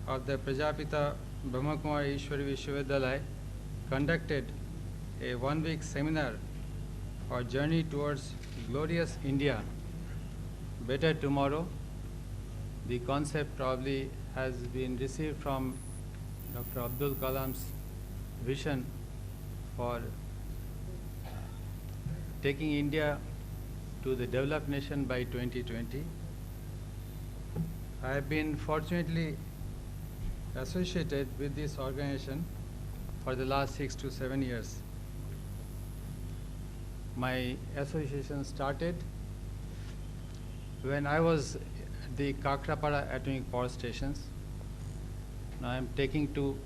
of the Prajapita Brahmakumari Ishwari Vishwavidyalaya conducted a one-week seminar for Journey Towards Glorious India, Better Tomorrow. The concept probably has been received from Dr. Abdul Kalam's vision for taking India to the developed nation by 2020. I have been fortunately associated with this organization for the last 6 to 7 years. My association started when I was at the Kakrapara atomic power stations. Now I am taking to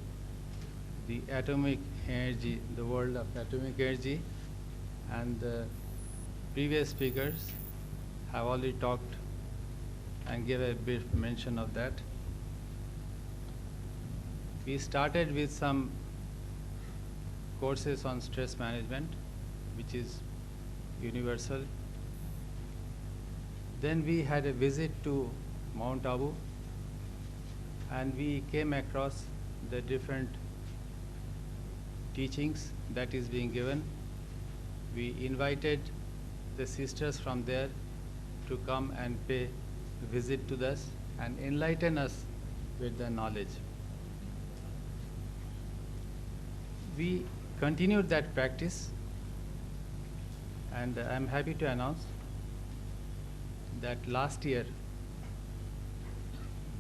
the atomic energy, the world of atomic energy, and the previous speakers have already talked and gave a brief mention of that. We started with some courses on stress management, which is universal. Then we had a visit to Mount Abu, and we came across the different teachings that is being given. We invited the sisters from there to come and pay a visit to us and enlighten us with the knowledge. We continued that practice, and I'm happy to announce that last year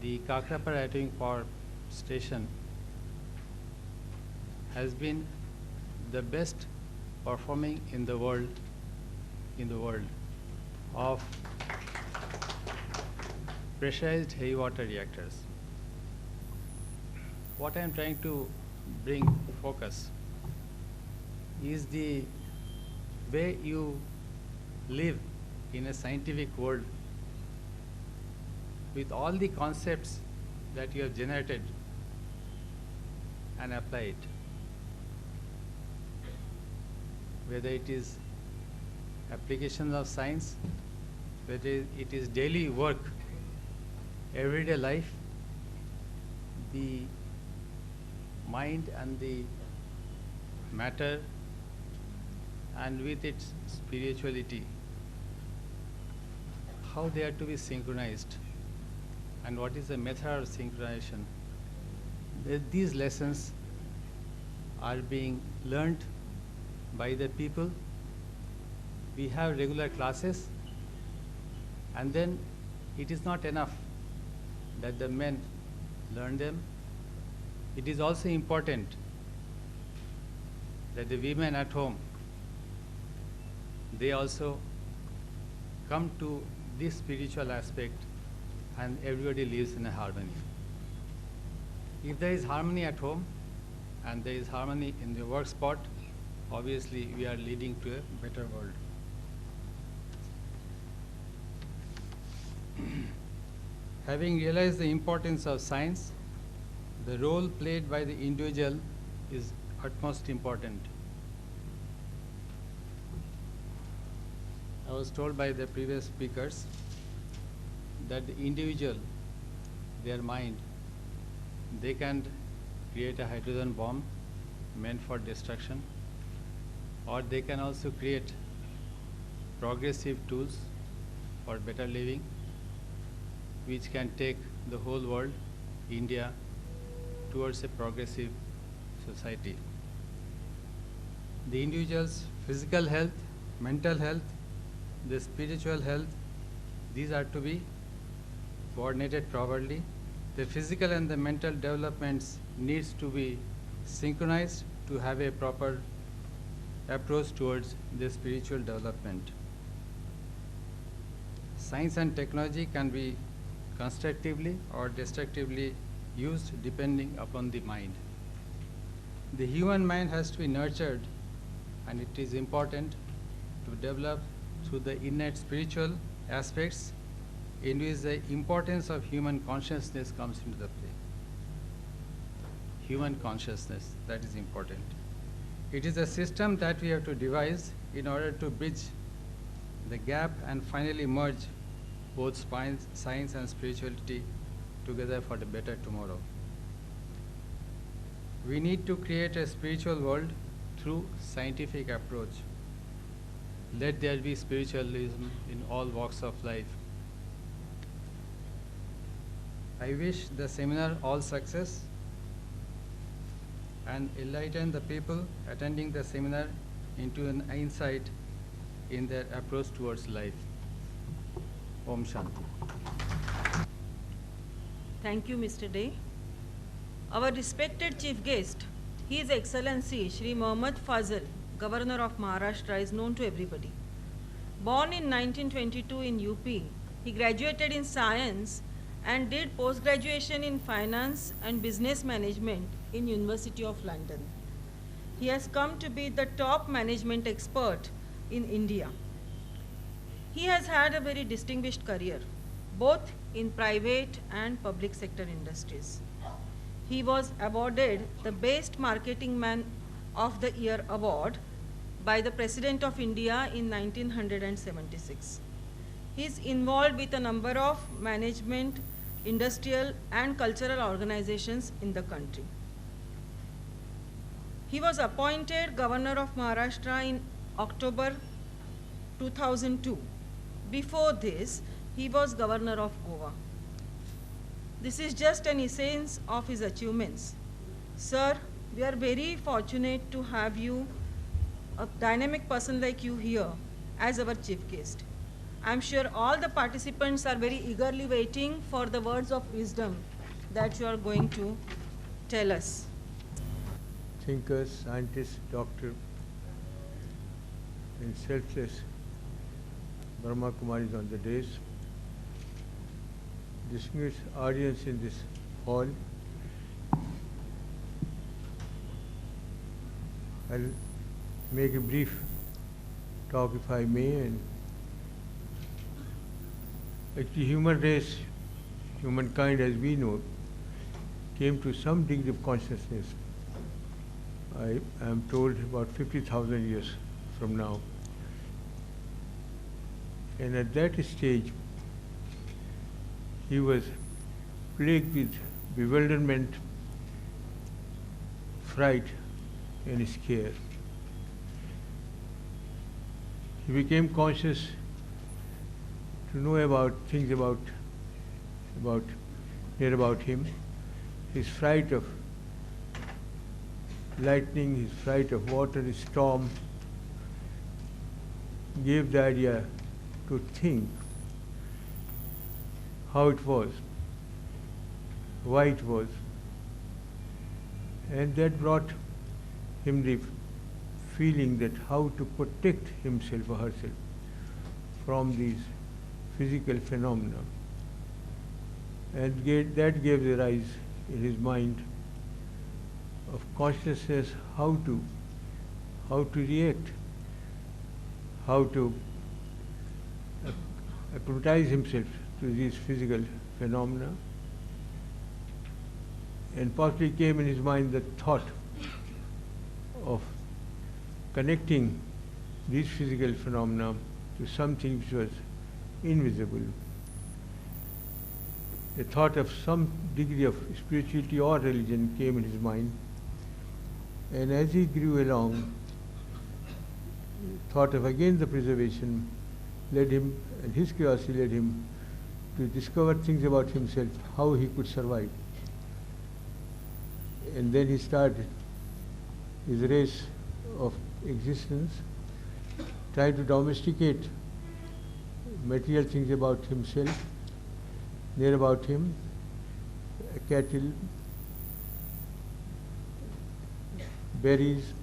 the Kakrapara Atomic Power Station has been the best performing in the world of pressurized heavy water reactors. What I am trying to bring focus is the way you live in a scientific world with all the concepts that you have generated and apply it. Whether it is applications of science, whether it is daily work, everyday life, the mind and the matter and with its spirituality, how they are to be synchronized and what is the method of synchronization. These lessons are being learned by the people. We have regular classes, and then it is not enough that the men learn them. It is also important that the women at home, they also come to this spiritual aspect and everybody lives in a harmony. If there is harmony at home and there is harmony in the work spot, obviously we are leading to a better world. Having realized the importance of science, the role played by the individual is utmost important. I was told by the previous speakers that the individual, their mind, they can create a hydrogen bomb meant for destruction, or they can also create progressive tools for better living, which can take the whole world, India, towards a progressive society. The individual's physical health, mental health, the spiritual health, these are to be coordinated properly. The physical and the mental developments needs to be synchronized to have a proper approach towards the spiritual development. Science and technology can be constructively or destructively used depending upon the mind. The human mind has to be nurtured, and it is important to develop through the innate spiritual aspects in which the importance of human consciousness comes into the play. Human consciousness, that is important. It is a system that we have to devise in order to bridge the gap and finally merge both science and spirituality together for the better tomorrow. We need to create a spiritual world through scientific approach. Let there be spiritualism in all walks of life. I wish the seminar all success and enlighten the people attending the seminar into an insight in their approach towards life. Om Shanti. Thank you, Mr. Day. Our respected chief guest, His Excellency Shri Mohammad Fazal, Governor of Maharashtra, is known to everybody. Born in 1922 in UP, he graduated in science and did post-graduation in finance and business management in University of London. He has come to be the top management expert in India. He has had a very distinguished career, both in private and public sector industries. He was awarded the Best Marketing Man of the Year award by the President of India in 1976. He is involved with a number of management, industrial and cultural organizations in the country. He was appointed Governor of Maharashtra in October 2002. Before this, he was Governor of Goa. This is just an essence of his achievements. Sir, we are very fortunate to have you, a dynamic person like you here, as our chief guest. I'm sure all the participants are very eagerly waiting for the words of wisdom that you are going to tell us. Thinkers, scientists, doctor, and selfless Brahma Kumaris on the days, distinguished audience in this hall, I'll make a brief talk if I may. And actually human race, humankind as we know, came to some degree of consciousness, I am told, about 50,000 years from now. And at that stage, he was plagued with bewilderment fright and scare. He became conscious to know about things near about him. His fright of lightning, his fright of water, his storm, gave the idea to think how it was, why it was, and that brought him the feeling that how to protect himself or herself from these physical phenomena. And that gave the rise in his mind of consciousness how to react, how to acclimatize himself to these physical phenomena. And possibly came in his mind the thought of connecting these physical phenomena to something which was invisible. The thought of some degree of spirituality or religion came in his mind, and as he grew along, thought of again the preservation led him, and his curiosity led him to discover things about himself, how he could survive. And then he started his race of existence, tried to domesticate material things about himself, near about him, cattle, berries,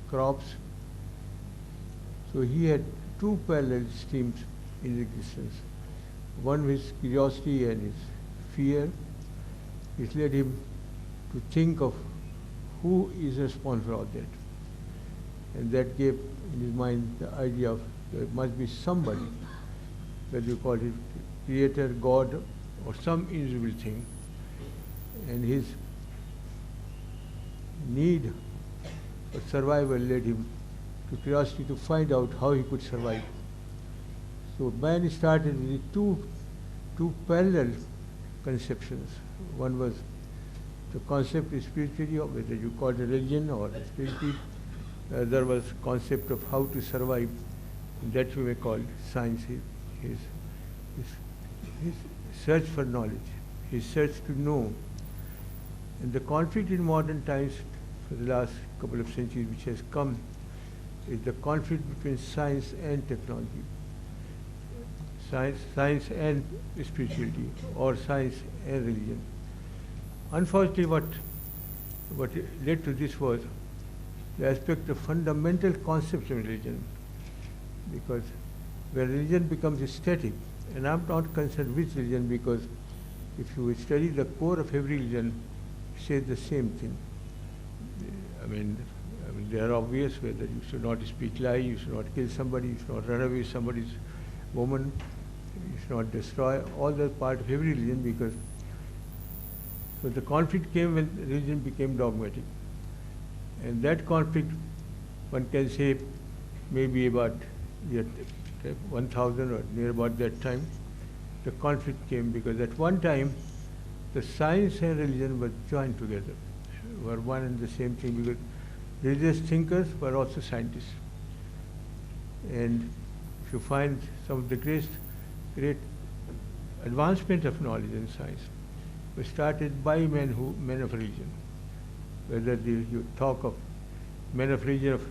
crops. So he had two parallel streams in his existence. One his curiosity and his fear, which led him to think of who is responsible for all that. And that gave in his mind the idea of there must be somebody, whether you call it creator, God, or some invisible thing. And his need for survival led him to curiosity to find out how he could survive. So man started with two parallel conceptions. One was the concept of spirituality, or whether you call it religion or spirituality. The other was concept of how to survive. That we may call science. His search for knowledge, his search to know. And the conflict in modern times for the last couple of centuries which has come is the conflict between science and technology. Science and spirituality, or science and religion. Unfortunately, what led to this was the aspect of fundamental concepts of religion, because when religion becomes static, and I'm not concerned with religion, because if you study the core of every religion, it says the same thing. I mean, they are obvious, whether you should not speak lie, you should not kill somebody, you should not run away with somebody's woman, you should not destroy, all that part of every religion, because so the conflict came when religion became dogmatic. And that conflict, one can say, maybe about year 1000 or near about that time, the conflict came because at one time the science and religion were joined together, were one and the same thing, because religious thinkers were also scientists. And if you find some of the great advancement of knowledge in science was started by men of religion. Whether you talk of men of religion of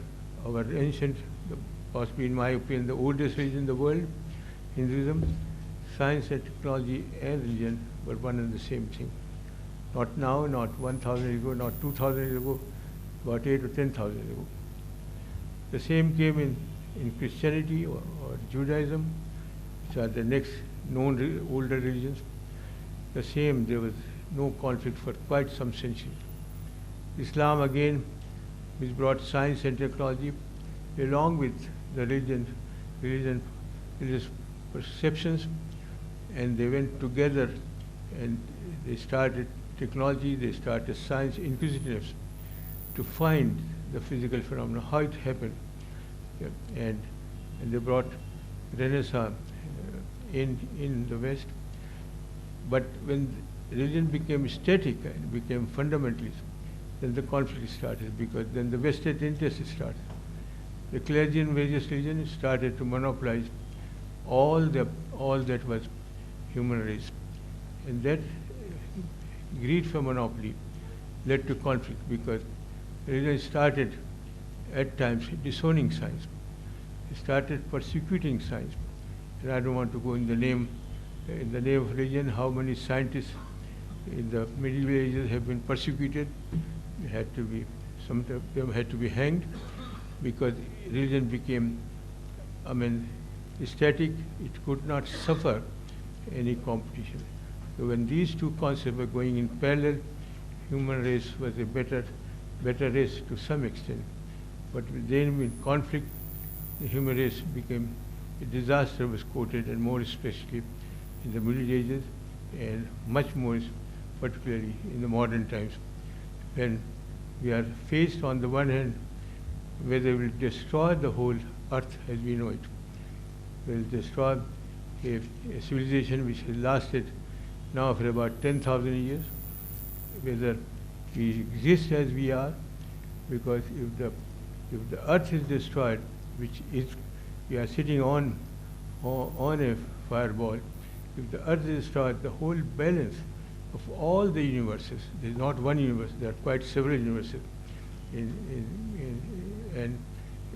our ancient, possibly in my opinion, the oldest religion in the world, Hinduism, science and technology and religion were one and the same thing. Not now, not 1,000 years ago, not 2,000 years ago, about 8 or 10,000 years ago. The same came in Christianity or Judaism, which are the next known older religions. The same, there was no conflict for quite some centuries. Islam again, which brought science and technology, along with the religious perceptions, and they went together and they started technology, they started science, inquisitiveness, to find the physical phenomena, how it happened. And they brought Renaissance in the West. But when religion became static and became fundamentalist, then the conflict started, because then the vested interest started. The clergy in various religions started to monopolize all that was human race. And that greed for monopoly led to conflict, because religion started at times disowning science. It started persecuting science. And I don't want to go in the name of religion, how many scientists in the medieval ages have been persecuted. Some of them had to be hanged, because religion became, static. It could not suffer any competition. So when these two concepts were going in parallel, human race was a better race to some extent. But then in conflict, the human race became a disaster, was quoted, and more especially in the Middle Ages, and much more particularly in the modern times, when we are faced on the one hand whether we will destroy the whole earth as we know it. We will destroy a civilization which has lasted now for about 10,000 years, whether we exist as we are, because if the earth is destroyed, which is, we are sitting on a fireball, if the earth is destroyed, the whole balance of all the universes, there is not one universe, there are quite several universes, and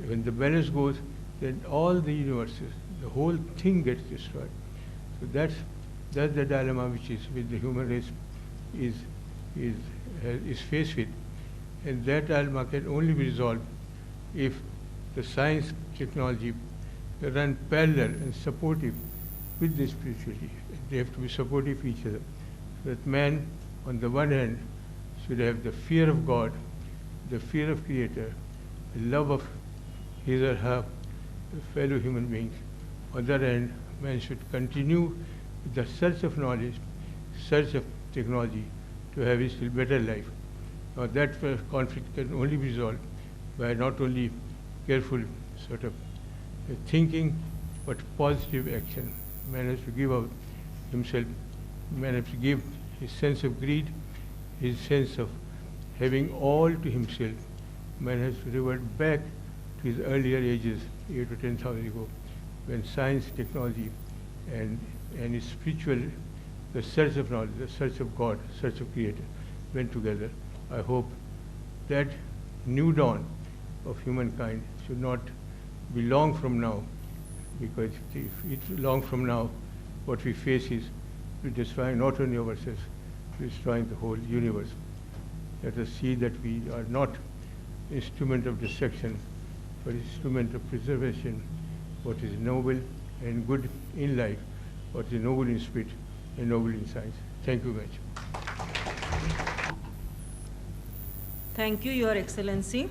when the balance goes, then all the universes, the whole thing gets destroyed. So that's the dilemma which the human race is faced with, and that dilemma can only be resolved if the science, technology run parallel and supportive with the spirituality. They have to be supportive of each other, so that man, on the one hand, should have the fear of God, the fear of Creator, the love of his or her fellow human beings. On the other hand, man should continue the search of knowledge, search of technology, to have a still better life. Now that conflict can only be resolved by not only careful sort of thinking, but positive action. Man has to give out himself, man has to give his sense of greed, his sense of having all to himself. Man has to revert back to his earlier ages, 8 to 10,000 ago, when science, technology, and his spiritual, the search of knowledge, the search of God, search of Creator, went together. I hope that new dawn of humankind should not be long from now, because if it's long from now, what we face is we're destroying not only ourselves, we're destroying the whole universe. Let us see that we are not instrument of destruction, but instrument of preservation, what is noble and good in life, what is noble in spirit and noble in science. Thank you very much. Thank you, Your Excellency.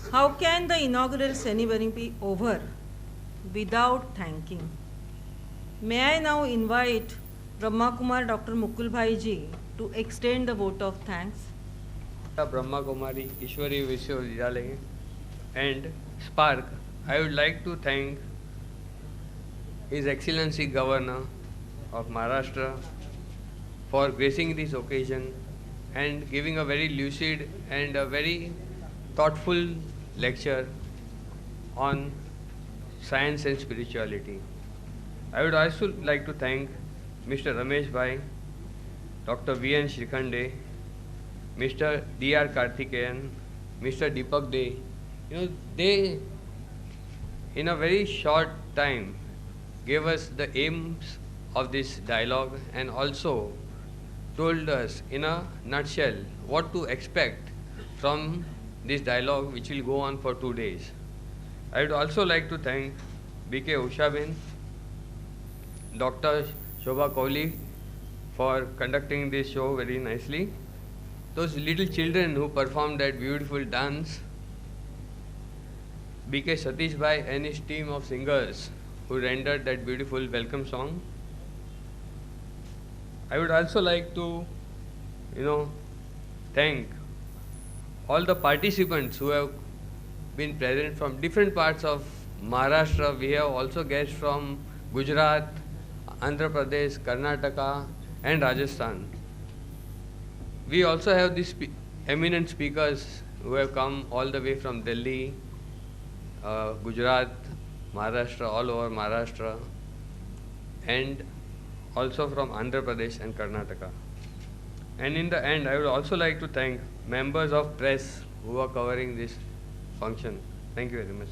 How can the inaugural ceremony be over without thanking? May I now invite Brahma Kumar Dr. Mukul Bhai ji to extend the vote of thanks. Brahma Kumari Ishwari Vishwavidyalaya and Spark, I would like to thank His Excellency Governor of Maharashtra for gracing this occasion and giving a very lucid and a very thoughtful lecture on science and spirituality. I would also like to thank Mr. Ramesh Bhai, Dr. V.N. Shrikhande, Mr. D.R. Karthikeyan, Mr. Deepak Dey. They, in a very short time, gave us the aims of this dialogue and also told us in a nutshell what to expect from this dialogue, which will go on for 2 days. I would also like to thank B.K. Ushabin, Dr. Shobha Kohli for conducting this show very nicely. Those little children who performed that beautiful dance, B.K. Satish Bhai and his team of singers who rendered that beautiful welcome song. I would also like to, thank all the participants who have been present from different parts of Maharashtra. We have also guests from Gujarat, Andhra Pradesh, Karnataka and Rajasthan. We also have these eminent speakers who have come all the way from Delhi, Gujarat, Maharashtra, all over Maharashtra, and also from Andhra Pradesh and Karnataka. And in the end, I would also like to thank members of press who are covering this function. Thank you very much.